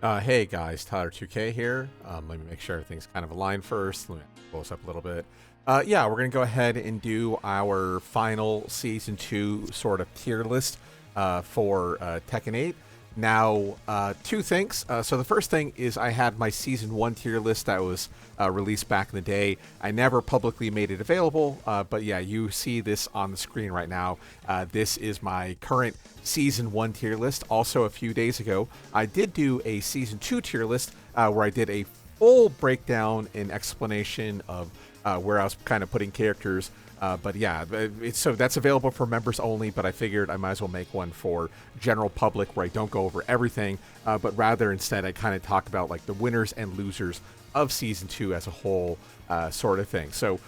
Hey guys, Tyler2K here. Let me make sure everything's kind of aligned first. Let me close up a little bit. Yeah, we're going to go ahead and do our final Season 2 sort of tier list for Tekken 8. Now, two things. So the first thing is I had my Season 1 tier list that was released back in the day. I never publicly made it available, but yeah, you see this on the screen right now. This is my current Season 1 tier list. Also, a few days ago, I did do a Season 2 tier list where I did a full breakdown and explanation of where I was kind of putting characters. But yeah, so that's available for members only, but I figured I might as well make one for general public where I don't go over everything, but rather instead I kind of talk about like the winners and losers of Season 2 as a whole, sort of thing. So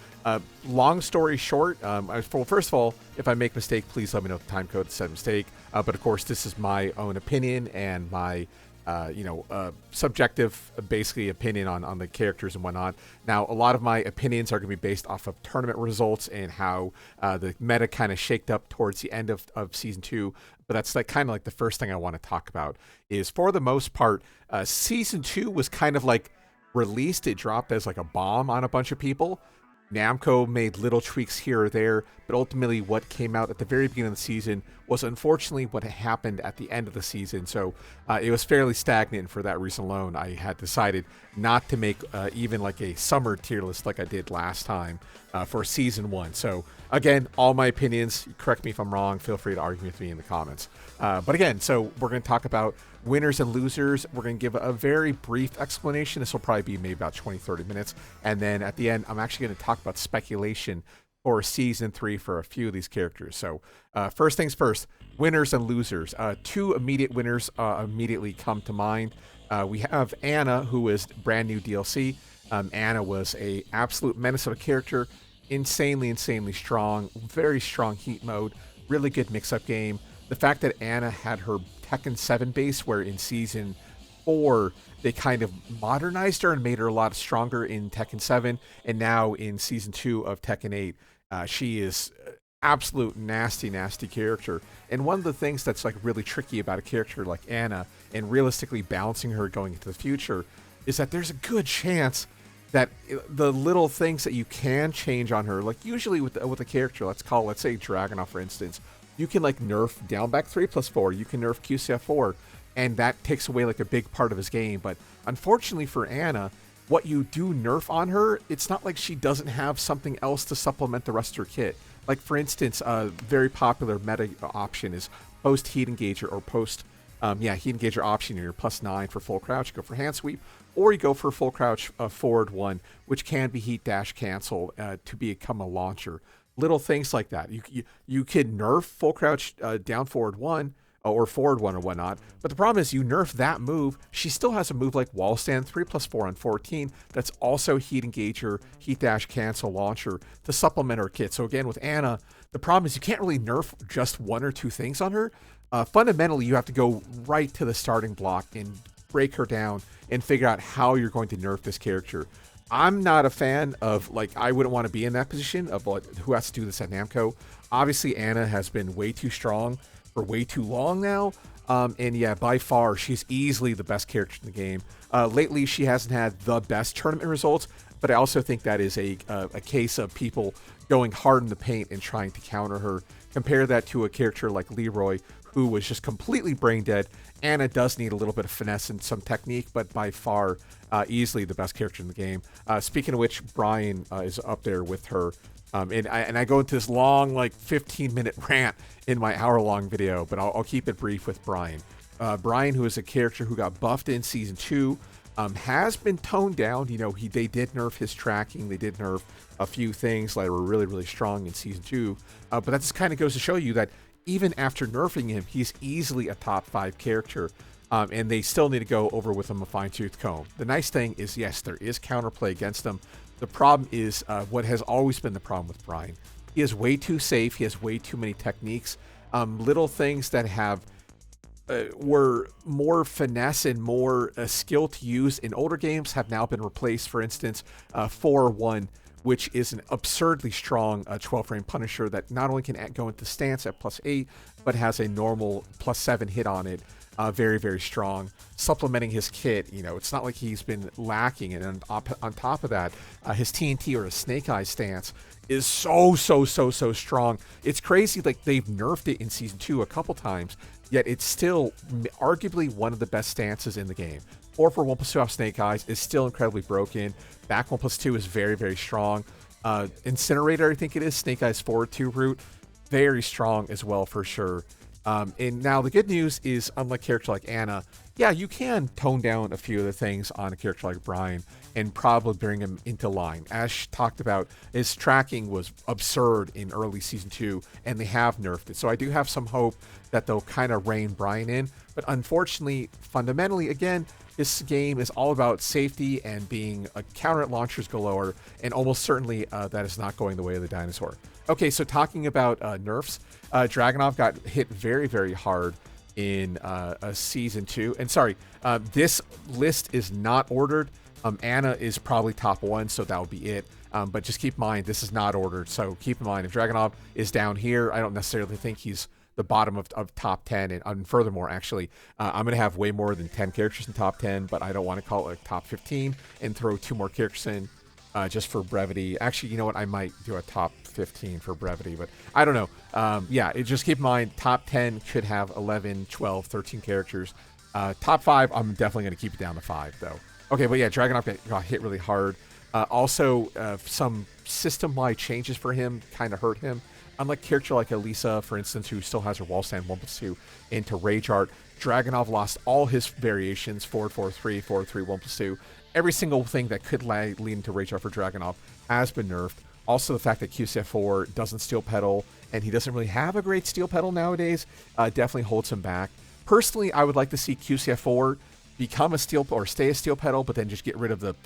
long story short, well, first of all, if I make a mistake, please let me know the time code to set a mistake. But of course, this is my own opinion and my subjective, basically, opinion on the characters and whatnot. Now, a lot of my opinions are going to be based off of tournament results and how the meta kind of shaked up towards the end of Season 2. But that's like kind of like the first thing I want to talk about is, for the most part, Season 2 was kind of like released. It dropped as like a bomb on a bunch of people. Namco made little tweaks here or there, but ultimately what came out at the very beginning of the season was unfortunately what happened at the end of the season. So it was fairly stagnant, and for that reason alone, I had decided not to make even like a summer tier list like I did last time for Season 1. So again, all my opinions, correct me if I'm wrong, feel free to argue with me in the comments. But again, so we're going to talk about winners and losers. We're going to give a very brief explanation. This will probably be maybe about 20-30 minutes. And then at the end, I'm actually going to talk about speculation for Season 3 for a few of these characters. So first things first, winners and losers. Two immediate winners immediately come to mind. We have Anna, who is brand new DLC. Anna was a absolute menace of a character, insanely strong, very strong heat mode, really good mix-up game. The fact that Anna had her Tekken 7 base, where in Season 4 they kind of modernized her and made her a lot stronger in Tekken 7, and now in Season 2 of Tekken 8, she is absolute nasty character. And one of the things that's like really tricky about a character like Anna and realistically balancing her going into the future is that there's a good chance that the little things that you can change on her, like usually with a character, let's say Dragunov for instance, you can like nerf down back 3+4, you can nerf QCF4, and that takes away like a big part of his game. But unfortunately for Anna, what you do nerf on her, it's not like she doesn't have something else to supplement the rest of her kit. Like for instance, a very popular meta option is post heat engager or post heat engager option. You're +9 for full crouch, you go for hand sweep, or you go for full crouch forward 1, which can be heat dash cancel to become a launcher. Little things like that. You could nerf full crouch down forward 1 or forward 1 or whatnot, but the problem is you nerf that move, she still has a move like wall stand 3+4 on 14 that's also heat engager, heat dash cancel launcher to supplement her kit. So again, with Anna, the problem is you can't really nerf just one or two things on her. Fundamentally, you have to go right to the starting block and break her down and figure out how you're going to nerf this character. I'm not a fan of, like, I wouldn't want to be in that position of like, who has to do this at Namco. Obviously, Anna has been way too strong for way too long now. And yeah, by far, she's easily the best character in the game. Lately, she hasn't had the best tournament results, but I also think that is a case of people going hard in the paint and trying to counter her. Compare that to a character like Leroy, who was just completely brain dead. Anna does need a little bit of finesse and some technique, but by far, easily the best character in the game. Speaking of which, Brian is up there with her. And I go into this long, like 15-minute rant in my hour-long video, but I'll keep it brief with Brian. Brian, who is a character who got buffed in Season 2, has been toned down. You know, they did nerf his tracking. They did nerf a few things that were really strong in Season 2. But that just kind of goes to show you that even after nerfing him, he's easily a top 5 character. And they still need to go over with him a fine-tooth comb. The nice thing is, yes, there is counterplay against him. The problem is what has always been the problem with Brian. He is way too safe. He has way too many techniques. Little things that have were more finesse and more skill to use in older games have now been replaced. For instance, 4-1 which is an absurdly strong 12 frame Punisher that not only can go into stance at +8, but has a normal +7 hit on it. Very, very strong. Supplementing his kit, it's not like he's been lacking. And on top of that, his TNT or his Snake Eyes stance is so strong. It's crazy. Like, they've nerfed it in Season 2 a couple times, yet it's still arguably one of the best stances in the game. 4 for 1+2 off Snake Eyes is still incredibly broken. Back 1+2 is very, very strong. Incinerator, I think it is, Snake Eyes forward 2 route, very strong as well for sure. And now the good news is, unlike a character like Anna, yeah, you can tone down a few of the things on a character like Brian and probably bring him into line. As talked about, his tracking was absurd in early Season 2, and they have nerfed it. So I do have some hope that they'll kind of rein Brian in. But unfortunately, fundamentally, again, this game is all about safety and being a counter at launchers galore, and almost certainly that is not going the way of the dinosaur. Okay, so talking about nerfs, Dragunov got hit very, very hard in Season 2. And sorry, this list is not ordered. Anna is probably top 1, so that would be it. But just keep in mind, this is not ordered. So keep in mind, if Dragunov is down here, I don't necessarily think he's the bottom of top 10. And furthermore, actually, I'm going to have way more than 10 characters in top 10, but I don't want to call it a top 15 and throw 2 more characters in just for brevity. Actually, you know what? I might do a top 15 for brevity, but I don't know. Yeah, just keep in mind, top 10 could have 11, 12, 13 characters. Top 5, I'm definitely going to keep it down to 5, though. Okay, but yeah, Dragunov got hit really hard. Also, some system-wide changes for him kind of hurt him. Unlike a character like Elisa, for instance, who still has her wall stand 1+2 into Rage Art, Dragunov lost all his variations, forward 4-3, forward 3, 1+2. Every single thing that could lead into Rage Art for Dragunov has been nerfed. Also, the fact that QCF4 doesn't steel pedal, and he doesn't really have a great steel pedal nowadays, definitely holds him back. Personally, I would like to see QCF4 become a steel, or stay a steel pedal, but then just get rid of the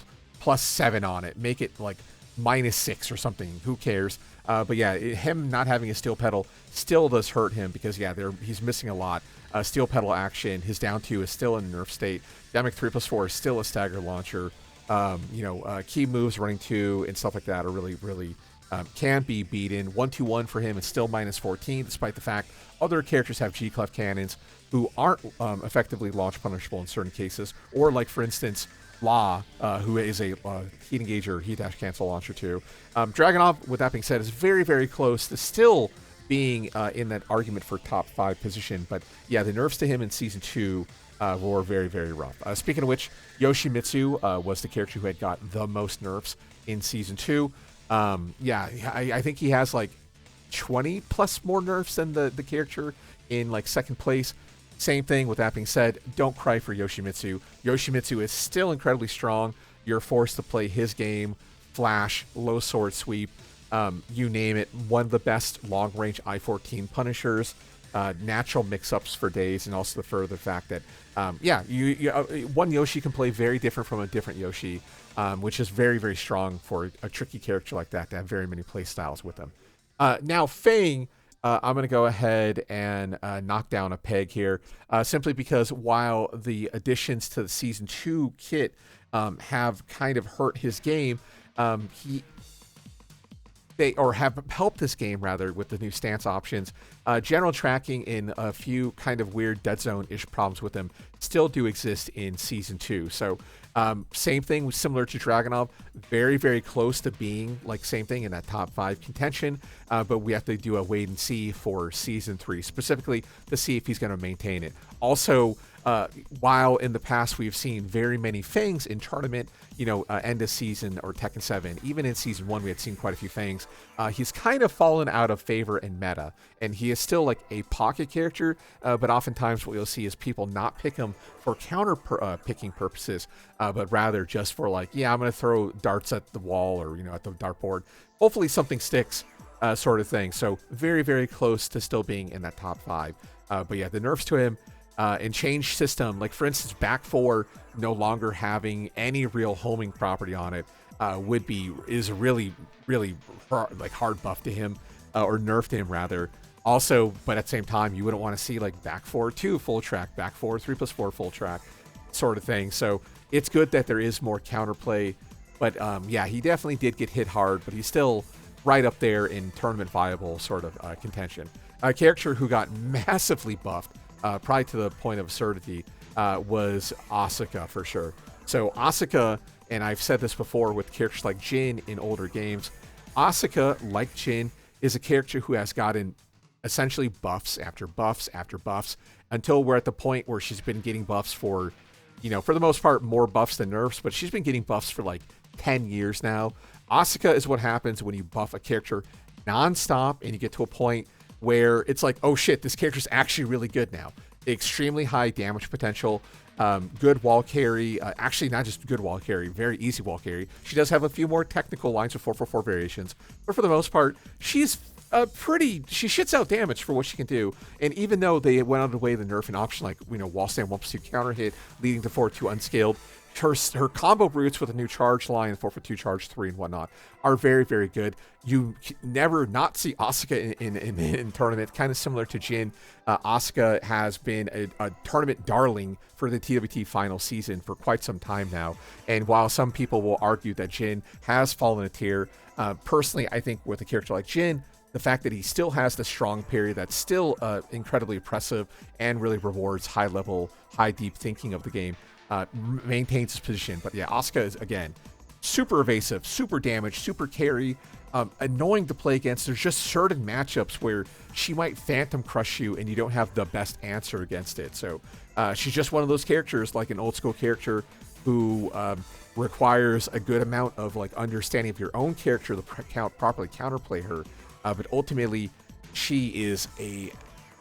+7 on it. Make it like -6 or something. Who cares? But yeah, him not having a steel pedal still does hurt him because, yeah, he's missing a lot. Steel pedal action, his down 2 is still in a nerf state. Dynamic 3+4 is still a stagger launcher. Key moves, running 2, and stuff like that are really can be beaten. 1-2-1 for him is still -14, despite the fact other characters have G-Clef cannons who aren't effectively launch punishable in certain cases. Or, like, for instance, La, who is a heat engager, heat dash cancel launcher too. Dragunov, with that being said, is very, very close to still being in that argument for top 5 position. But yeah, the nerfs to him in Season 2 were very, very rough. Speaking of which, Yoshimitsu was the character who had got the most nerfs in Season 2. Yeah, I think he has like 20 plus more nerfs than the character in like second place. Same thing. With that being said, don't cry for Yoshimitsu. Yoshimitsu is still incredibly strong. You're forced to play his game, flash, low sword sweep, you name it. One of the best long-range I-14 punishers, natural mix-ups for days, and also the further fact that, one Yoshi can play very different from a different Yoshi, which is very, very strong for a tricky character like that to have very many play styles with them. Now, Fang, I'm going to go ahead and knock down a peg here, simply because while the additions to the Season 2 kit have kind of hurt his game, have helped this game rather with the new stance options. General tracking in a few kind of weird dead zone-ish problems with them still do exist in Season 2. So same thing, similar to Dragunov, very, very close to being like same thing in that top 5 contention, but we have to do a wait and see for Season 3, specifically to see if he's going to maintain it. Also, while in the past we've seen very many Fangs in tournament, end of season or Tekken 7, even in Season 1 we had seen quite a few Fangs, he's kind of fallen out of favor in meta, and he is still like a pocket character, but oftentimes what you'll see is people not pick him for counter picking purposes, but rather just for like, yeah, I'm going to throw darts at the wall or, at the dartboard. Hopefully something sticks, sort of thing. So very, very close to still being in that top 5. But yeah, the nerfs to him, and change system, like for instance, back 4 no longer having any real homing property on it, is really, really hard buff to him, or nerf to him rather. Also, but at the same time, you wouldn't want to see like back 4 2 full track, back 4 3+4 full track sort of thing. So it's good that there is more counterplay But yeah, he definitely did get hit hard, but he's still right up there in tournament viable sort of contention. A character who got massively buffed, probably to the point of absurdity, was Asuka for sure. So Asuka, and I've said this before with characters like Jin in older games, Asuka, like Jin, is a character who has gotten essentially buffs after buffs after buffs until we're at the point where she's been getting buffs for, for the most part, more buffs than nerfs, but she's been getting buffs for like 10 years now. Asuka is what happens when you buff a character nonstop and you get to a point where it's like, oh shit, this character's actually really good now. Extremely high damage potential, good wall carry, actually not just good wall carry, very easy wall carry. She does have a few more technical lines with 444 variations, but for the most part, she's she shits out damage for what she can do. And even though they went out of the way to nerf an option like, wall stand 1+2 counter hit, leading to 4-2 unscaled, her combo roots with a new charge line, 4-4-2 charge 3 and whatnot, are very, very good. You never not see Asuka in tournament, kind of similar to Jin. Asuka has been a tournament darling for the TWT final season for quite some time now. And while some people will argue that Jin has fallen a tier, personally, I think with a character like Jin, the fact that he still has the strong parry that's still incredibly impressive and really rewards high level, high deep thinking of the game, maintains his position. But yeah, Asuka is, again, super evasive, super damage, super carry, annoying to play against. There's just certain matchups where she might phantom crush you and you don't have the best answer against it. So she's just one of those characters, like an old school character who requires a good amount of like understanding of your own character to properly counterplay her. But ultimately, she is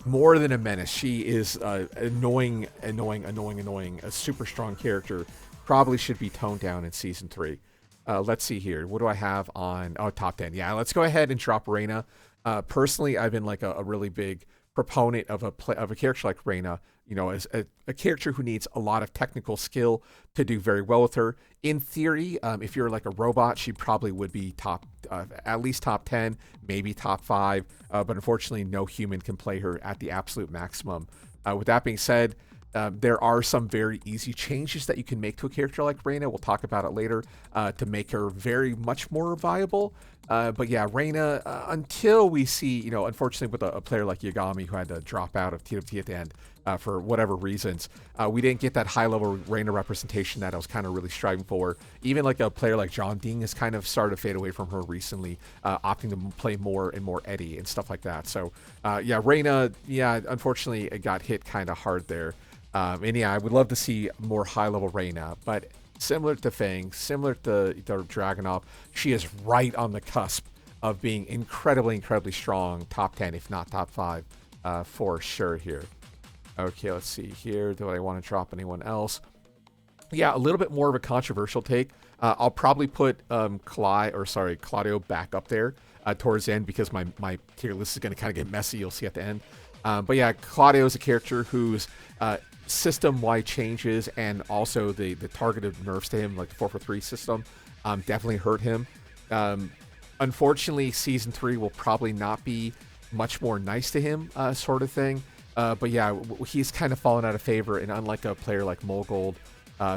more than a menace. She is annoying, a super strong character. Probably should be toned down in Season 3. Let's see here. What do I have on? Oh, top 10. Yeah, let's go ahead and drop Reina. Personally, I've been like a really big proponent of a character like Reina, as a character who needs a lot of technical skill to do very well with her. In theory, if you're like a robot, she probably would be at least top 10, maybe top 5, but unfortunately no human can play her at the absolute maximum. With that being said, there are some very easy changes that you can make to a character like Reina. We'll talk about it later to make her very much more viable. But yeah, Reina, until we see, unfortunately with a player like Yagami who had to drop out of TWT at the end for whatever reasons, we didn't get that high-level Reina representation that I was kind of really striving for. Even like a player like John Ding has kind of started to fade away from her recently, opting to play more and more Eddie and stuff like that. So yeah, Reina, unfortunately it got hit kind of hard there. And yeah, I would love to see more high-level Reina, but similar to Fang, similar to Dragunov, she is right on the cusp of being incredibly, incredibly strong, top 10, if not top 5, for sure here. Okay, let's see here. Do I want to drop anyone else? Yeah, a little bit more of a controversial take. I'll probably put Claudio back up there towards the end because my tier list is going to kind of get messy. You'll see at the end. But yeah, Claudio is a character whose system-wide changes and also the targeted nerfs to him, like the 443 system, definitely hurt him. Unfortunately, Season 3 will probably not be much more nice to him, sort of thing. But yeah, he's kind of fallen out of favor, and unlike a player like Molgold,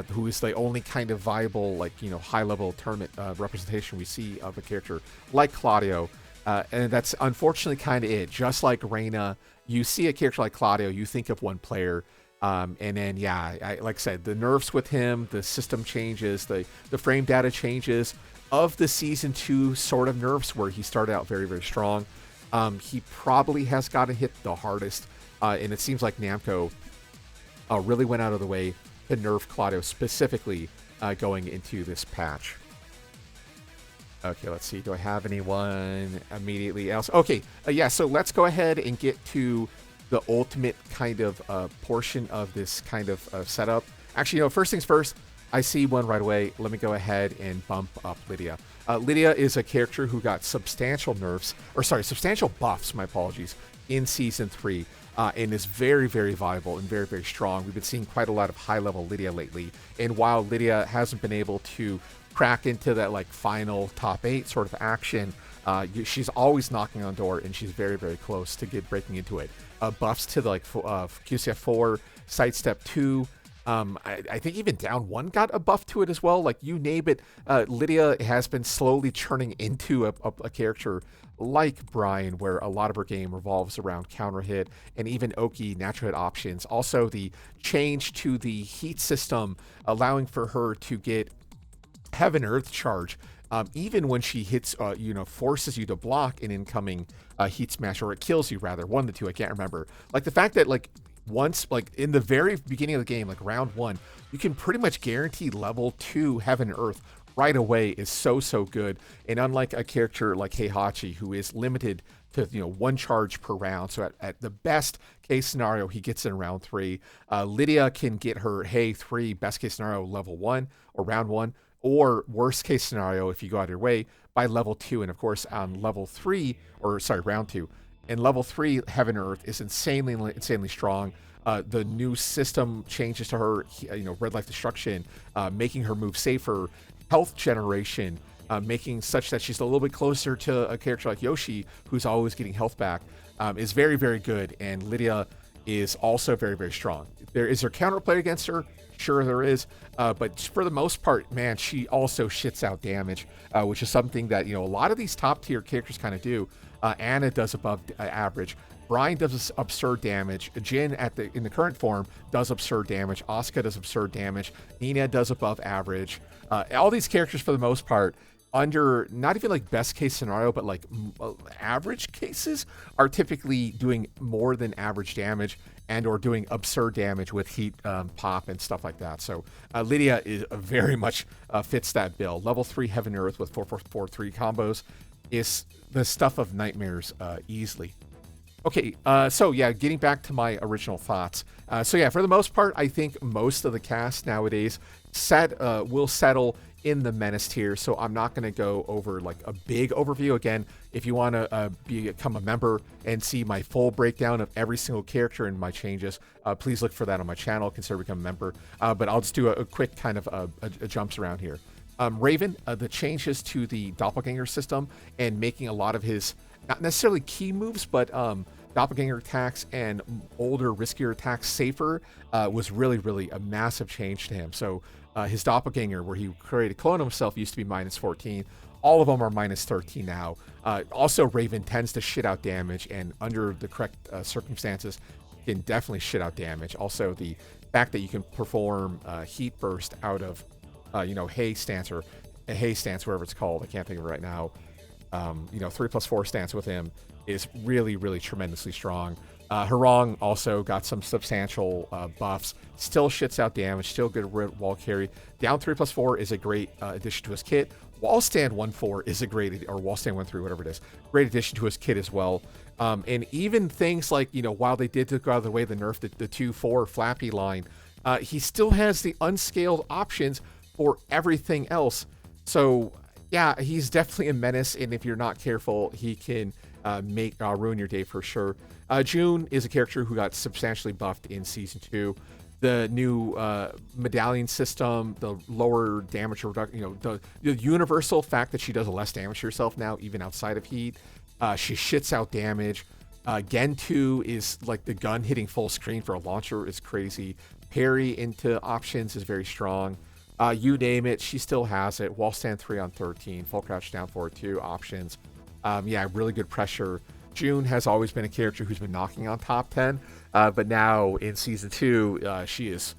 who is the only kind of viable, like, high-level tournament representation we see of a character like Claudio, and that's unfortunately kind of it. Just like Reina, you see a character like Claudio, you think of one player, and then, yeah, like I said, the nerfs with him, the system changes, the frame data changes of the Season 2 sort of nerfs where he started out very, very strong. He probably has gotten hit the hardest, and it seems like Namco really went out of the way to nerf Claudio specifically going into this patch. Okay, let's see. Do I have anyone immediately else? Okay, yeah, so let's go ahead and get to the ultimate kind of portion of this kind of setup. Actually, first things first, I see one right away. Let me go ahead and bump up Lydia. Lydia is a character who got substantial buffs, my apologies, in Season 3, and is very, very viable and very, very strong. We've been seeing quite a lot of high-level Lydia lately, and while Lydia hasn't been able to crack into that like final top 8 sort of action, she's always knocking on the door, and she's very, very close to breaking into it. Buffs to like QCF 4, Sidestep 2, I think even down one got a buff to it as well. Like you name it, Lydia has been slowly turning into a character like Brian, where a lot of her game revolves around counter hit and even Oki natural hit options. Also, the change to the heat system, allowing for her to get Heaven Earth charge. Even when she hits, forces you to block an incoming heat smash, or it kills you rather, one of the two, I can't remember. Like the fact that like once, like in the very beginning of the game, like round one, you can pretty much guarantee level 2 Heaven Earth right away is so good. And unlike a character like Heihachi, who is limited to one charge per round, so at the best case scenario he gets in round 3, Lydia can get her Hei 3 best case scenario level 1 or round 1, or worst case scenario if you go out of your way by level 2. And of course on level 3, or sorry, round 2, and level 3 Heaven Earth is insanely strong. The new system changes to her, red life destruction, making her move safer, health generation, making such that she's a little bit closer to a character like Yoshi, who's always getting health back, is very good. And Lydia is also very strong. Is there counterplay against her? Sure there is, but for the most part, man, she also shits out damage, which is something that a lot of these top tier characters kind of do. Anna does above average. Brian does absurd damage. Jin in the current form does absurd damage. Asuka does absurd damage. Nina does above average. All these characters, for the most part, under not even like best case scenario, but like average cases, are typically doing more than average damage and or doing absurd damage with heat pop and stuff like that. So Lydia is very much fits that bill. Level 3 Heaven Earth with 4-4-4-3 combos is the stuff of nightmares easily. Okay, so yeah, getting back to my original thoughts. So yeah, for the most part, I think most of the cast nowadays will settle in the Menace tier, so I'm not going to go over like a big overview. Again, if you want to become a member and see my full breakdown of every single character and my changes, please look for that on my channel. Consider becoming a member. But I'll just do a quick kind of a jumps around here. Raven, the changes to the doppelganger system and making a lot of his, not necessarily key moves, but doppelganger attacks and older, riskier attacks safer, was really a massive change to him. So his doppelganger, where he created a clone of himself, used to be -14. All of them are -13 now. Also, Raven tends to shit out damage, and under the correct circumstances, can definitely shit out damage. Also, the fact that you can perform heat burst out of Hei stance, or a Hei stance, whatever it's called, I can't think of it right now. 3+4 stance with him is really tremendously strong. Harong also got some substantial buffs. Still shits out damage. Still good wall carry. Down 3+4 is a great addition to his kit. Wall stand 1-4 is a great, or wall stand 1-3, whatever it is, great addition to his kit as well. And even things like, while they did go out of the way to nerf the 2-4 flappy line, he still has the unscaled options for everything else. So yeah, he's definitely a menace, and if you're not careful, he can ruin your day for sure. June is a character who got substantially buffed in Season 2. The new medallion system, the lower damage reduction, the universal fact that she does less damage to herself now, even outside of heat. She shits out damage. Gen 2 is like the gun hitting full screen for a launcher is crazy. Parry into options is very strong. You name it, she still has it. Wall stand 3 on 13, full crouch down forward 2 options. Yeah, really good pressure. June has always been a character who's been knocking on top 10, but now in Season 2, she is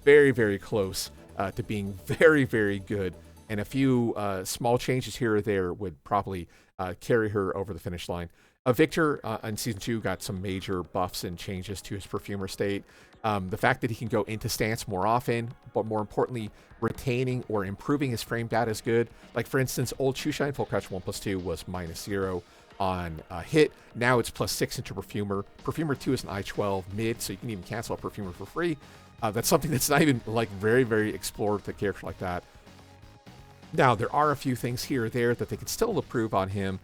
very close to being very good, and a few small changes here or there would probably carry her over the finish line. Victor in Season 2 got some major buffs and changes to his Perfumer state. The fact that he can go into stance more often, but more importantly, retaining or improving his frame data is good. Like, for instance, old Chushine full crouch 1+2 was -0 on hit. Now it's +6 into Perfumer. Perfumer 2 is an I-12 mid, so you can even cancel a Perfumer for free. That's something that's not even like very explored with a character like that. Now, there are a few things here or there that they can still improve on him.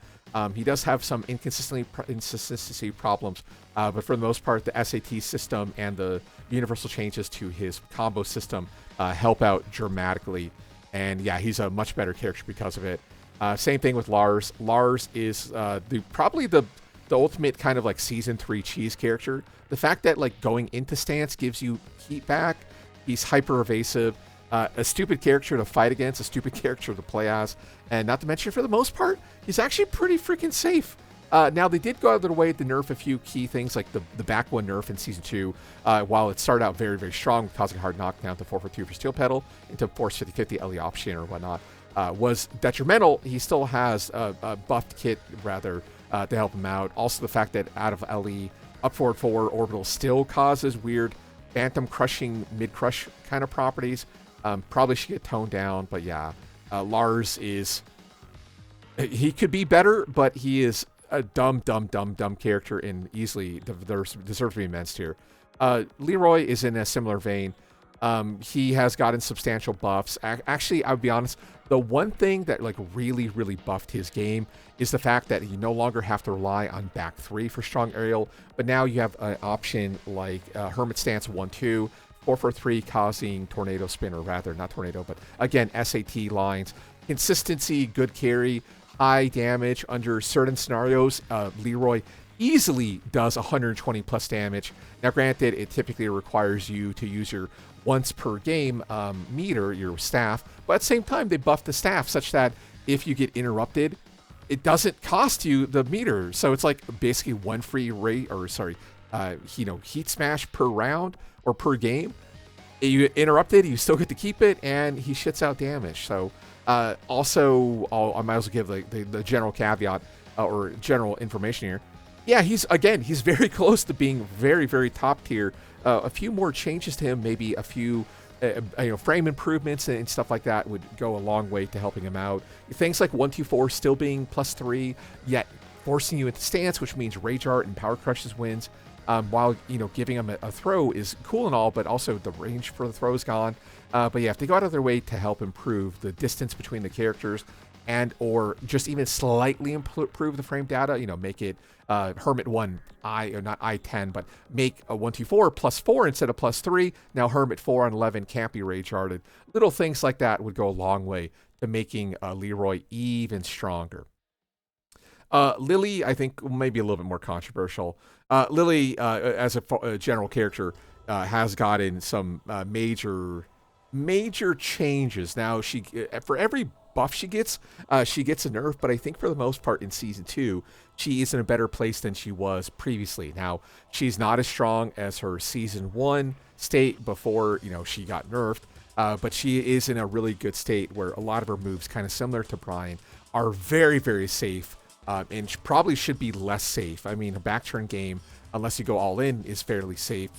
He does have some inconsistency problems, but for the most part, the SAT system and the universal changes to his combo system help out dramatically. And yeah, he's a much better character because of it. Same thing with Lars. Lars is probably the ultimate kind of like Season 3 cheese character. The fact that like going into stance gives you heat back He's hyper evasive, a stupid character to fight against, a stupid character to play as, and not to mention, for the most part, he's actually pretty freaking safe. Now, they did go out of their way to nerf a few key things, like the back one nerf in Season 2, while it started out very, very strong, causing hard knockdown to 4-4-2 for Steel Pedal, into Force 50-50 LE option or whatnot, was detrimental. He still has a buffed kit, rather, to help him out. Also, the fact that out of LE, up forward 4 orbital still causes weird phantom crushing, mid-crush kind of properties. Probably should get toned down, but yeah, Lars is... He could be better, but he is a dumb character and easily deserves to be minced here. Leroy is in a similar vein. He has gotten substantial buffs. Actually, I would be honest, the one thing that like really buffed his game is the fact that you no longer have to rely on back 3 for strong aerial, but now you have an option like Hermit Stance 1-2, 4-4-3 causing tornado spin, or rather not tornado, but again SAT lines, consistency, good carry, high damage under certain scenarios. Leroy easily does 120 plus damage. Now, granted, it typically requires you to use your once per game meter, your staff, but at the same time, they buff the staff such that if you get interrupted, it doesn't cost you the meter. So it's like basically one free rate, or sorry, heat smash per round or per game. You interrupted, you still get to keep it, and he shits out damage. So also, I might as well give the general caveat or general information here. Yeah, he's very close to being very top tier. A few more changes to him, maybe a few frame improvements and stuff like that would go a long way to helping him out. Things like 1-2-4 still being +3, yet forcing you into stance, which means Rage Art and Power Crushes wins. While giving him a throw is cool and all, but also the range for the throw is gone. But yeah, if they go out of their way to help improve the distance between the characters, and or just even slightly improve the frame data, make it Hermit 1 or not I-10, but make a 1-2-4 +4 instead of +3. Now Hermit 4 on 11 can't be Rage Arted. Little things like that would go a long way to making Leroy even stronger. Lily, I think, maybe a little bit more controversial. Lily, as a general character, has gotten some major changes. Now, she for every buff she gets a nerf, but I think for the most part in Season 2, she is in a better place than she was previously. Now, she's not as strong as her Season 1 state before, she got nerfed, but she is in a really good state where a lot of her moves, kind of similar to Brian, are very safe. And probably should be less safe. I mean, a backturn game, unless you go all in, is fairly safe.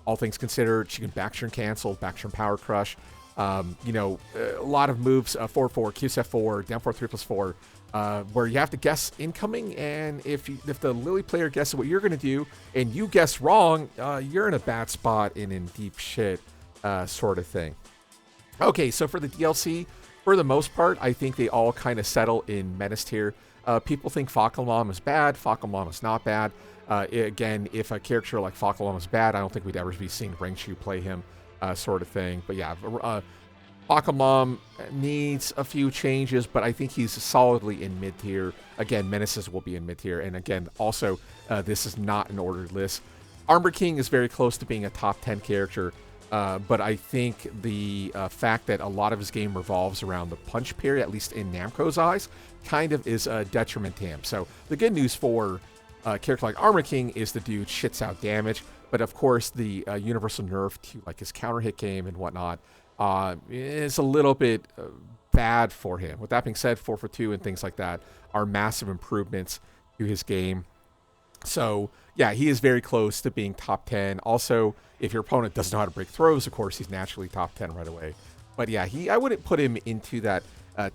All things considered, she can backturn cancel, backturn power crush. A lot of moves, 4-4, QSF4, down 4-3 +4, where you have to guess incoming. And if the Lily player guesses what you're going to do and you guess wrong, you're in a bad spot and in deep shit, sort of thing. Okay, so for the DLC, for the most part, I think they all kind of settle in Menace tier. People think Fakelmom is bad. Fakelmom is not bad. Again, if a character like Fakelmom is bad, I don't think we'd ever be seeing Rengshu play him, sort of thing. But yeah, Fakelmom needs a few changes, but I think he's solidly in mid-tier. Again, Menaces will be in mid-tier. And again, also, this is not an ordered list. Armor King is very close to being a top 10 character. But I think the fact that a lot of his game revolves around the punch parry, at least in Namco's eyes, kind of is a detriment to him. So the good news for a character like Armor King is the dude shits out damage. But of course, the universal nerf to like his counter hit game and whatnot is a little bit bad for him. With that being said, 4-for-2 and things like that are massive improvements to his game. So yeah, he is very close to being top 10. Also, if your opponent doesn't know how to break throws, of course, he's naturally top 10 right away. But yeah, I wouldn't put him into that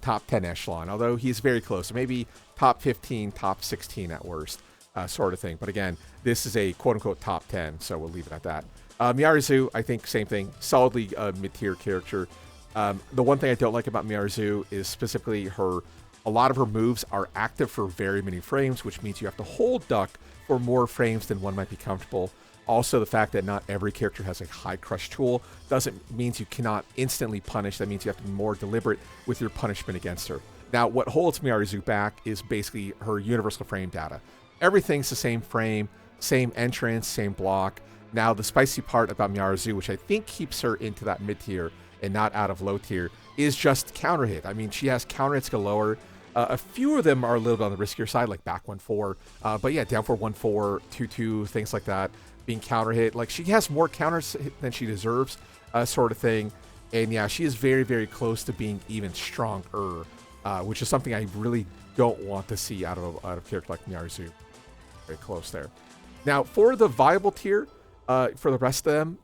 top 10 echelon, although he's very close. Maybe top 15, top 16 at worst, sort of thing. But again, this is a quote-unquote top 10, so we'll leave it at that. Miyazu, I think same thing. Solidly mid-tier character. The one thing I don't like about Miyazu is specifically a lot of her moves are active for very many frames, which means you have to hold duck for more frames than one might be comfortable. Also, the fact that not every character has a high crush tool means you cannot instantly punish. That means you have to be more deliberate with your punishment against her. Now, what holds Miyazu back is basically her universal frame data. Everything's the same frame, same entrance, same block. Now, the spicy part about Miyazu, which I think keeps her into that mid tier and not out of low tier, is just counter hit. I mean, she has counter hits galore. A few of them are a little bit on the riskier side, like back 1-4. But yeah, down 4 1-4, 2-2, things like that, being counter hit. Like, she has more counters than she deserves, sort of thing. And yeah, she is very, very close to being even stronger, which is something I really don't want to see out of a character like Miyazu. Very close there. Now, for the viable tier, for the rest of them,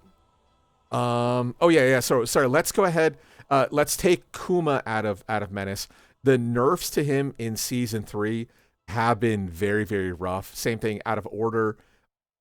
So sorry, let's go ahead. Let's take Kuma out of Menace. The nerfs to him in season 3 have been very, very rough. Same thing out of Order.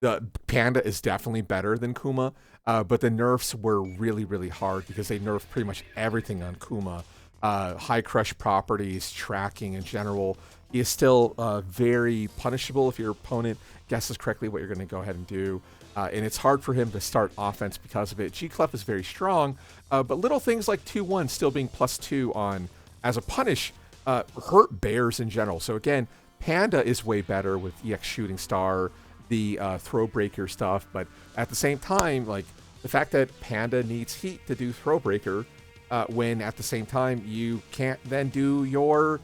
The Panda is definitely better than Kuma, but the nerfs were really, really hard because they nerfed pretty much everything on Kuma. High crush properties, tracking in general. He is still very punishable if your opponent guesses correctly what you're going to go ahead and do. And it's hard for him to start offense because of it. G-Clef is very strong, but little things like 2-1 still being +2 on as a punish hurt bears in general. So again, Panda is way better with EX Shooting Star, the throw breaker stuff, but at the same time, like the fact that Panda needs heat to do throw breaker, when at the same time you can't then do your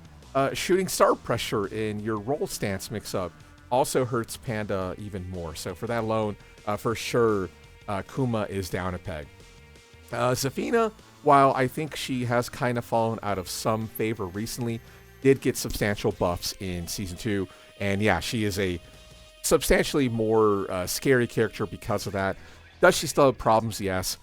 shooting star pressure in your roll stance mix up, also hurts Panda even more. So for that alone, for sure, Kuma is down a peg. Zafina, while I think she has kind of fallen out of some favor recently, did get substantial buffs in season 2, and yeah, she is a substantially more scary character because of that. Does she still have problems? Yes.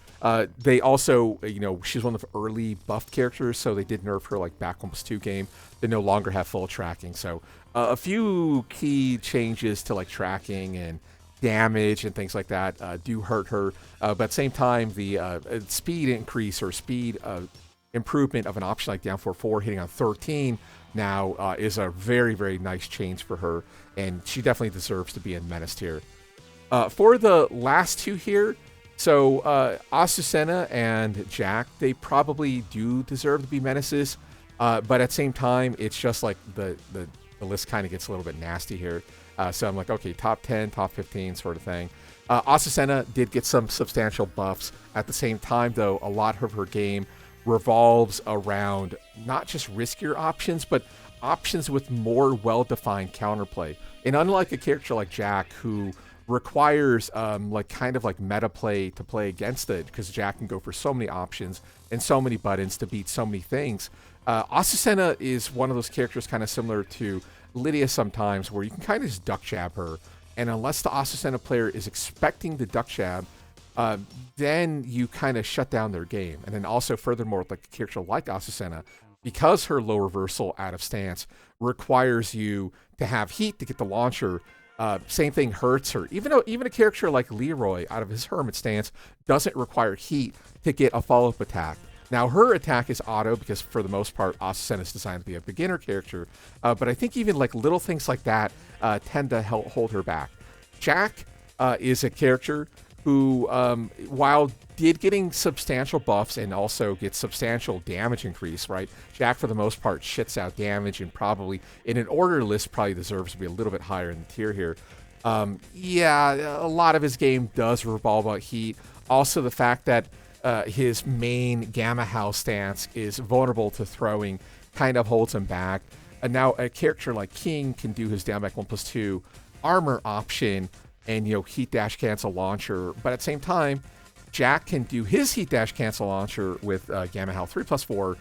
They also, she's one of the early buffed characters, so they did nerf her like back 1+2 game. They no longer have full tracking, so a few key changes to like tracking and damage and things like that do hurt her. But at the same time, the speed increase or speed improvement of an option like down 4-4 hitting on 13 now is a very, very nice change for her, and she definitely deserves to be in Menace tier. For the last two here, so Azucena and Jack, they probably do deserve to be Menaces, but at the same time, it's just like the list kind of gets a little bit nasty here. So I'm like, okay, top 10, top 15 sort of thing. Azucena did get some substantial buffs. At the same time, though, a lot of her game revolves around not just riskier options, but options with more well-defined counterplay. And unlike a character like Jack, who requires kind of meta play to play against it, because Jack can go for so many options and so many buttons to beat so many things, Azucena is one of those characters kind of similar to Lydia sometimes, where you can kind of just duck jab her, and unless the Azucena player is expecting the duck jab, then you kind of shut down their game. And then also furthermore, with like a character like Azucena, because her low reversal out of stance requires you to have heat to get the launcher, same thing hurts her. Even a character like Leroy out of his hermit stance doesn't require heat to get a follow-up attack. Now, her attack is auto because, for the most part, Azucena is designed to be a beginner character. But I think even like little things like that tend to hold her back. Jack is a character who, while did getting substantial buffs and also gets substantial damage increase, right? Jack, for the most part, shits out damage and probably, in an order list, probably deserves to be a little bit higher in the tier here. Yeah, a lot of his game does revolve about heat. Also, the fact that his main Gamma Howl stance is vulnerable to throwing kind of holds him back. And now a character like King can do his down back 1+2 armor option and, heat dash cancel launcher. But at the same time, Jack can do his heat dash cancel launcher with Gamma Howl 3+4,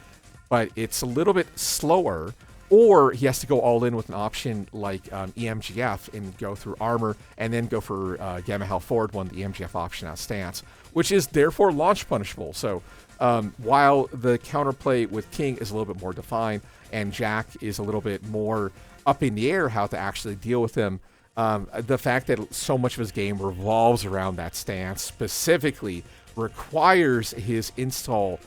but it's a little bit slower. Or he has to go all in with an option like EMGF and go through armor and then go for Gamma Howl forward one, the EMGF option out stance, which is therefore launch punishable. So while the counterplay with King is a little bit more defined and Jack is a little bit more up in the air how to actually deal with him, the fact that so much of his game revolves around that stance specifically requires his install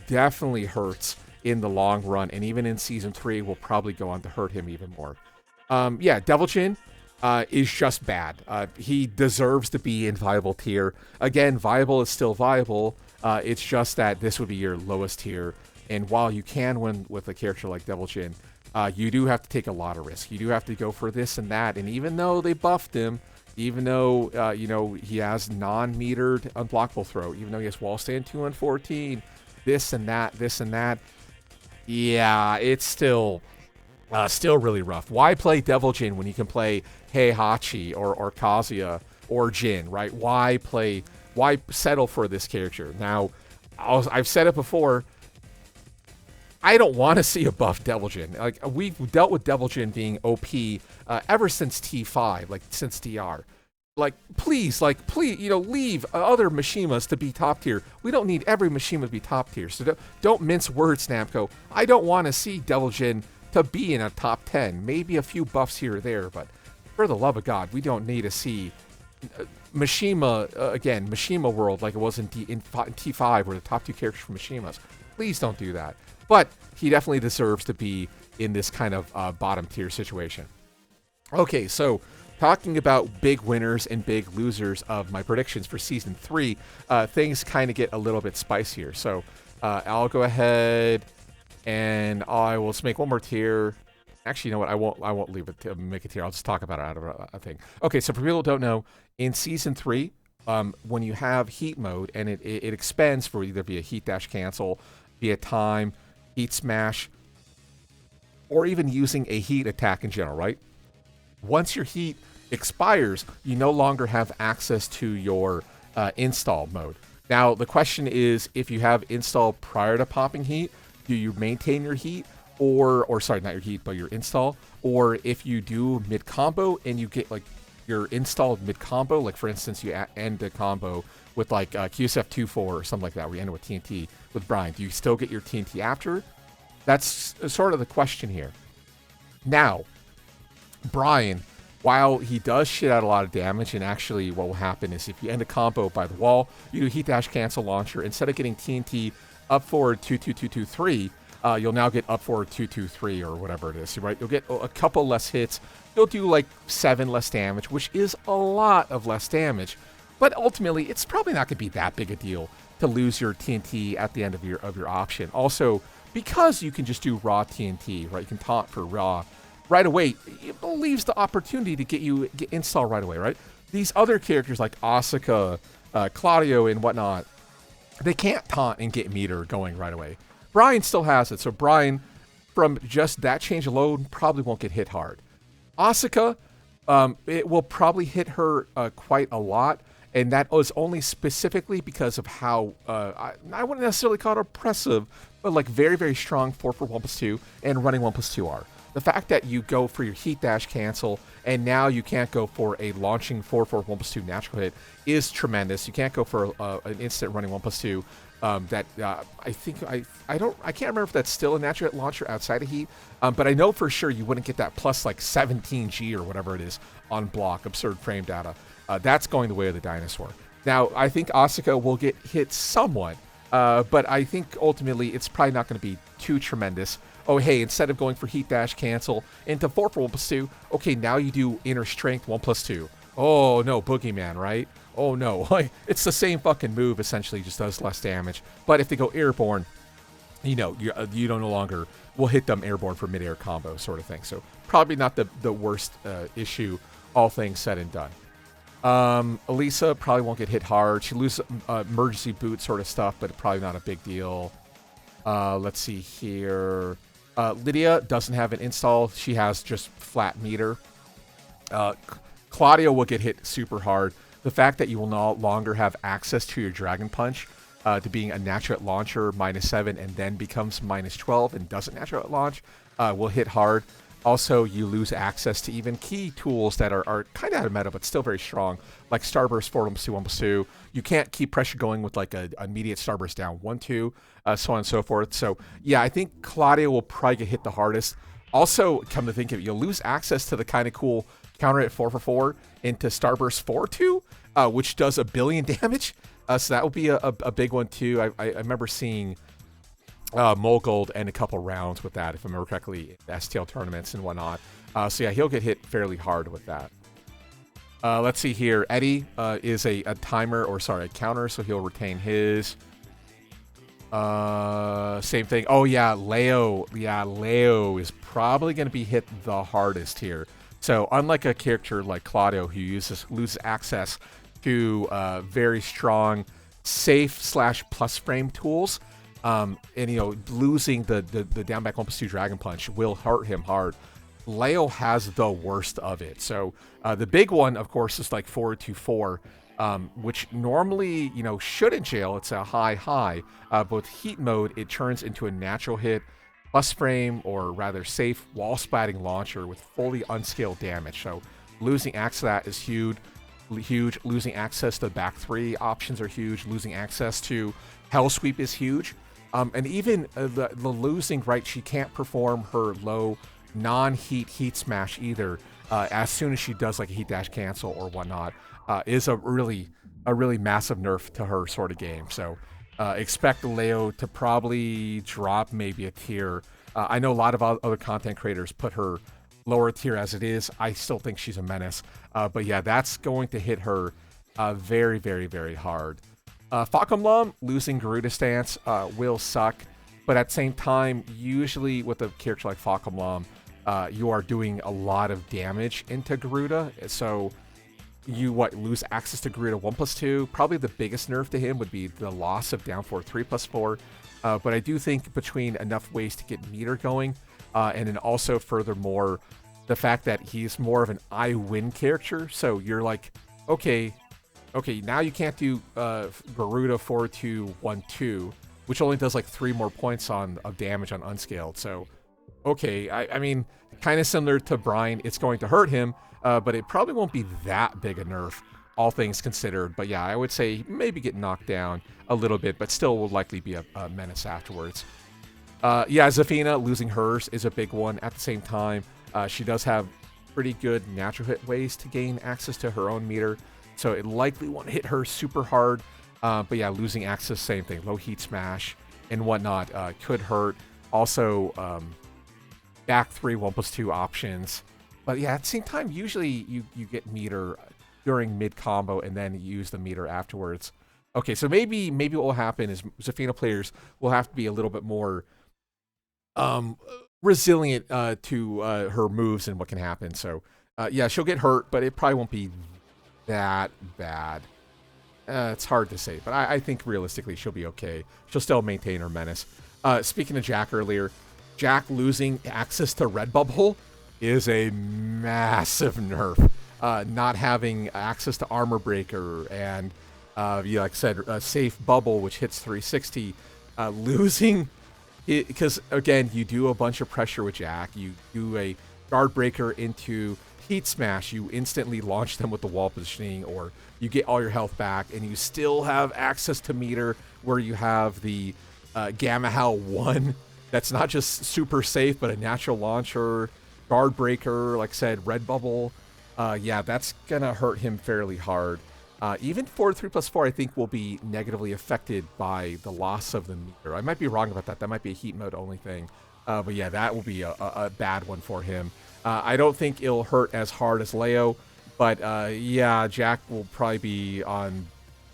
definitely hurts in the long run, and even in season 3 will probably go on to hurt him even more. Devil Chin is just bad. He deserves to be in viable tier. Again, viable is still viable. It's just that this would be your lowest tier, and while you can win with a character like Devil Chin, you do have to take a lot of risk. You do have to go for this and that, and even though they buffed him, even though, he has non-metered unblockable throw, even though he has wall stand 2 and 14, this and that. Yeah, it's still really rough. Why play Devil Jin when you can play Heihachi or Kazuya or Jin, right? Why settle for this character? Now, I've said it before, I don't want to see a buff Devil Jin. Like, we've dealt with Devil Jin being OP ever since T5, like since DR. Like, please, leave other Mishimas to be top tier. We don't need every Mishima to be top tier. So don't mince words, Namco. I don't want to see Devil Jin to be in a top 10. Maybe a few buffs here or there, but for the love of God, we don't need to see Mishima, again, Mishima World like it was in T5, where the top 2 characters from Mishimas. Please don't do that. But he definitely deserves to be in this kind of bottom tier situation. Okay, so talking about big winners and big losers of my predictions for Season 3, things kind of get a little bit spicier. So I'll go ahead and I will just make one more tier. Actually, you know what? I won't leave it to make a tier. I'll just talk about it out of a thing. Okay, so for people who don't know, in Season 3, when you have heat mode and it expends for either via heat dash cancel, via time, heat smash, or even using a heat attack in general, right? Once your heat expires, you no longer have access to your install mode. Now, the question is, if you have install prior to popping heat, do you maintain your heat? Or sorry, not your heat, but your install? Or if you do mid-combo and you get, like, your install mid-combo, like, for instance, you end the combo with, like, QSF 2-4 or something like that, where you end it with TNT with Brian, do you still get your TNT after? That's sort of the question here. Now, Brian, while he does shit out a lot of damage, and actually what will happen is if you end a combo by the wall, you do heat dash cancel launcher, instead of getting TNT up forward 2-2-2-2-3, you'll now get up forward 2-2-3 or whatever it is, right? You'll get a couple less hits. You'll do like 7 less damage, which is a lot of less damage. But ultimately, it's probably not going to be that big a deal to lose your TNT at the end of your option. Also, because you can just do raw TNT, right? You can taunt for raw right away. It leaves the opportunity to get install right away, right? These other characters like Asuka, Claudio, and whatnot, they can't taunt and get meter going right away. Brian still has it, so Brian, from just that change alone, probably won't get hit hard. Asuka, it will probably hit her quite a lot, and that was only specifically because of how, I wouldn't necessarily call it oppressive, but like very, very strong 4-for-1+2 and running 1+2R. The fact that you go for your heat dash cancel, and now you can't go for a launching 4-for-1+2 natural hit is tremendous. You can't go for an instant running 1+2. I think I can't remember if that's still a natural hit launcher outside of heat, but I know for sure you wouldn't get that plus like 17G or whatever it is on block, absurd frame data. That's going the way of the dinosaur. Now, I think Asuka will get hit somewhat, but I think ultimately it's probably not going to be too tremendous. Oh, hey, instead of going for heat dash cancel into 4-for-1+2, okay, now you do inner strength 1+2. Oh, no, boogeyman, right? Oh, no. It's the same fucking move, essentially, just does less damage. But if they go airborne, you don't no longer will hit them airborne for mid-air combo sort of thing. So probably not the worst issue, all things said and done. Elisa probably won't get hit hard. She loses emergency boot sort of stuff, but probably not a big deal. Let's see here. Lydia doesn't have an install. She has just flat meter. Claudio will get hit super hard. The fact that you will no longer have access to your Dragon Punch to being a natural hit launcher -7 and then becomes -12 and doesn't natural hit launch will hit hard. Also, you lose access to even key tools that are kind of out of meta, but still very strong, like Starburst 4-1+2. You can't keep pressure going with like an immediate Starburst down 1-2, so on and so forth. So yeah, I think Claudio will probably get hit the hardest. Also, come to think of it, you'll lose access to the kind of cool counter hit 4-for-4 into Starburst 4-2, which does 1 billion damage. So that will be a big one too. I remember seeing Molgold end a couple rounds with that, if I remember correctly, STL tournaments and whatnot. So yeah, he'll get hit fairly hard with that. Let's see here. Eddie is a timer, or sorry, a counter, so he'll retain his. Same thing. Oh yeah, Leo. Yeah, Leo is probably going to be hit the hardest here. So unlike a character like Claudio, who loses access to very strong safe / plus frame tools, and losing the down back 1+2 Dragon Punch will hurt him hard. Leo has the worst of it. So the big one, of course, is like forward to 4, which normally shouldn't jail. It's a high, but with heat mode, it turns into a natural hit plus frame, or rather safe wall splatting launcher with fully unscaled damage. So losing access to that is huge. Losing access to back 3 options are huge. Losing access to Hell Sweep is huge. And even the losing, right, she can't perform her low non-heat heat smash either. As soon as she does like a heat dash cancel or whatnot, is a really massive nerf to her sort of game. So expect Leo to probably drop maybe a tier. I know a lot of other content creators put her lower tier as it is. I still think she's a menace. But yeah, that's going to hit her very, very, very hard. Fakumlam losing Garuda stance will suck. But at the same time, usually with a character like Fakumlam, you are doing a lot of damage into Garuda. So you lose access to Garuda 1+2. Probably the biggest nerf to him would be the loss of down forward 3+4. But I do think between enough ways to get meter going, and then also furthermore, the fact that he's more of an I win character. So you're like, okay, now you can't do Garuda forward to 1-2, which only does like 3 more points of damage on unscaled. So okay, I mean, kind of similar to Brian, it's going to hurt him, but it probably won't be that big a nerf, all things considered. But yeah, I would say maybe get knocked down a little bit, but still will likely be a menace afterwards. Yeah, Zafina losing hers is a big one. At the same time, she does have pretty good natural hit ways to gain access to her own meter, so it likely won't hit her super hard. But yeah, losing access, same thing. Low heat smash and whatnot could hurt. Also, back 3 1+2 options. But yeah, at the same time, usually you get meter during mid combo and then you use the meter afterwards. Okay, so maybe what will happen is Zafina players will have to be a little bit more resilient to her moves and what can happen. So yeah, she'll get hurt, but it probably won't be that bad. It's hard to say, but I think realistically she'll be okay. She'll still maintain her menace. Speaking of Jack earlier, Jack losing access to Red Bubble is a massive nerf. Not having access to Armor Breaker and, yeah, like I said, a safe bubble, which hits 360. Losing it, because, again, you do a bunch of pressure with Jack. You do a Guard Breaker into Heat Smash. You instantly launch them with the wall positioning, or you get all your health back, and you still have access to meter where you have the Gamma Howl 1. That's not just super safe, but a natural launcher, Guard Breaker, like I said, Red Bubble. Yeah, that's going to hurt him fairly hard. Even forward 3+4, I think, will be negatively affected by the loss of the meter. I might be wrong about that. That might be a heat mode only thing. But yeah, that will be a bad one for him. I don't think it'll hurt as hard as Leo, but yeah, Jack will probably be on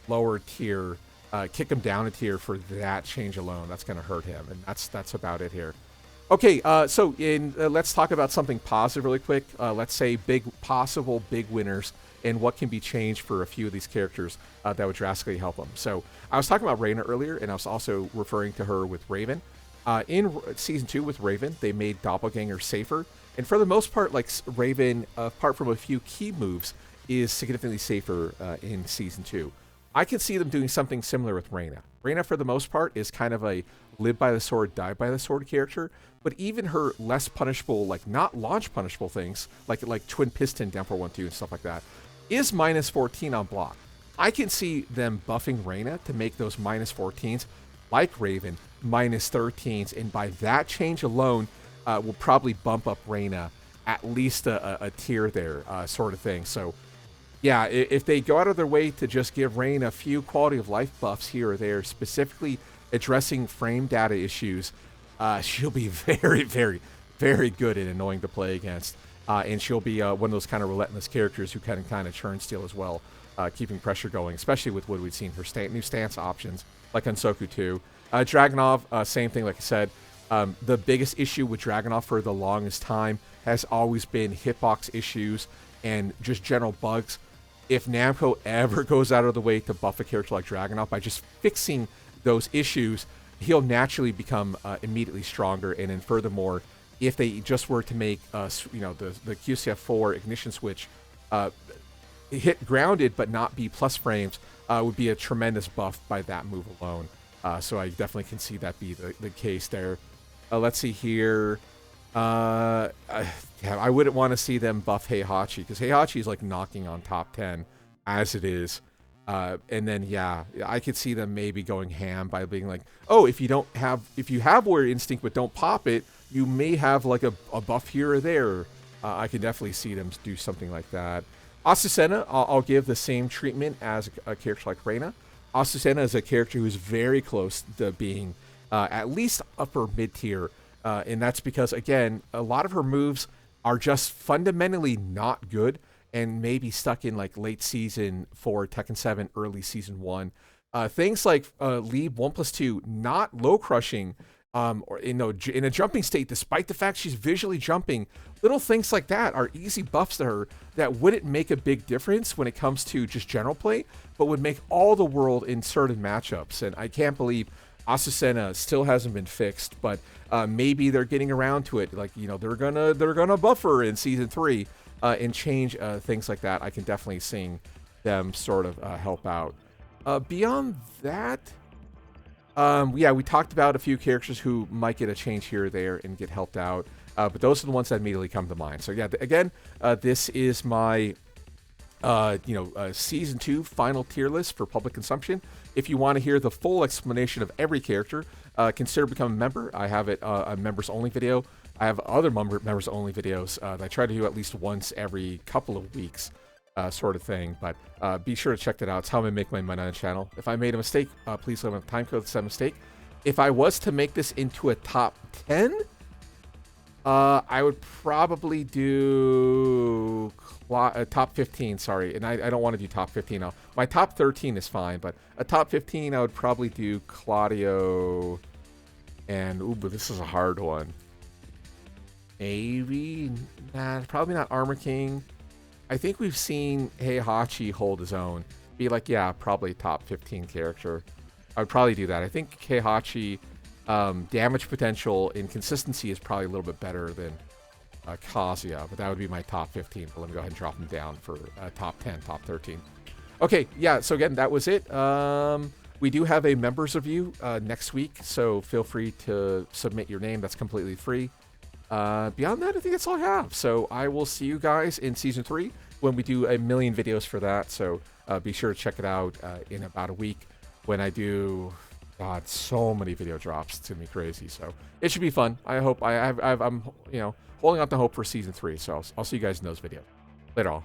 lower tier. Kick him down a tier for that change alone. That's going to hurt him, and that's about it here. Okay, so let's talk about something positive really quick. Let's say possible big winners and what can be changed for a few of these characters that would drastically help them. So I was talking about Reyna earlier, and I was also referring to her with Raven. In Season 2 with Raven, they made Doppelganger safer. And for the most part, like Raven, apart from a few key moves, is significantly safer in Season 2. I can see them doing something similar with Reyna. Reyna, for the most part, is kind of a live by the sword, die by the sword character. But even her less punishable, like not launch punishable things, like Twin Piston, down 4-1-2, and stuff like that, is -14 on block. I can see them buffing Reyna to make those -14s, like Raven, -13s, and by that change alone, will probably bump up Reyna at least a tier there, sort of thing. So yeah, if they go out of their way to just give Reyna a few quality of life buffs here or there, specifically addressing frame data issues, she'll be very, very, very good and annoying to play against. And she'll be one of those kind of relentless characters who can kind of churn steal as well, keeping pressure going, especially with what we've seen, her new stance options, like on Soku 2. Dragunov, same thing, like I said. The biggest issue with Dragunov for the longest time has always been hitbox issues and just general bugs. If Namco ever goes out of the way to buff a character like Dragunov by just fixing those issues, he'll naturally become immediately stronger. And then furthermore, if they just were to make the QCF4 ignition switch hit grounded but not be plus frames, would be a tremendous buff by that move alone. So I definitely can see that be the case there. Let's see here. I wouldn't want to see them buff Heihachi, because Heihachi is like knocking on top 10 as it is. And then, yeah, I could see them maybe going ham by being like, oh, if you have Warrior Instinct but don't pop it, you may have like a buff here or there. I could definitely see them do something like that. Azucena, I'll give the same treatment as a character like Reina. Azucena is a character who's very close to being at least upper mid-tier. And that's because, again, a lot of her moves are just fundamentally not good and maybe stuck in like late season 4, Tekken 7, early season 1. Things like lead 1+2, not low crushing, or in a jumping state, despite the fact she's visually jumping. Little things like that are easy buffs to her that wouldn't make a big difference when it comes to just general play, but would make all the world in certain matchups. And I can't believe Azucena still hasn't been fixed, but maybe they're getting around to it. Like, they're gonna buff her in season 3 and change things like that. I can definitely see them sort of help out. Beyond that, yeah, we talked about a few characters who might get a change here or there and get helped out, but those are the ones that immediately come to mind. So yeah, again, this is my season 2 final tier list for public consumption. If you want to hear the full explanation of every character, consider becoming a member. I have it a members only video. I have other members only videos that I try to do at least once every couple of weeks, sort of thing. But be sure to check that out. It's how I make my money on the channel. If I made a mistake, please leave a time code that's a mistake. If I was to make this into a top 10, I would probably do top 15, sorry. And I don't want to do top 15 now. My top 13 is fine, but a top 15, I would probably do Claudio and, ooh, but this is a hard one. Maybe, nah, probably not Armor King. I think we've seen Heihachi hold his own. Be like, yeah, probably top 15 character. I would probably do that. I think Heihachi, damage potential and consistency is probably a little bit better than Kazuya, but that would be my top 15. But let me go ahead and drop them down for top 10, top 13. Okay, yeah, so again, that was it. We do have a members review next week, so feel free to submit your name. That's completely free. Beyond that, I think that's all I have. So I will see you guys in season 3 when we do a million videos for that. So be sure to check it out in about a week when I do. God, so many video drops. It's gonna be crazy. So it should be fun. I hope. I'm holding out the hope for season 3. So I'll see you guys in those videos later on.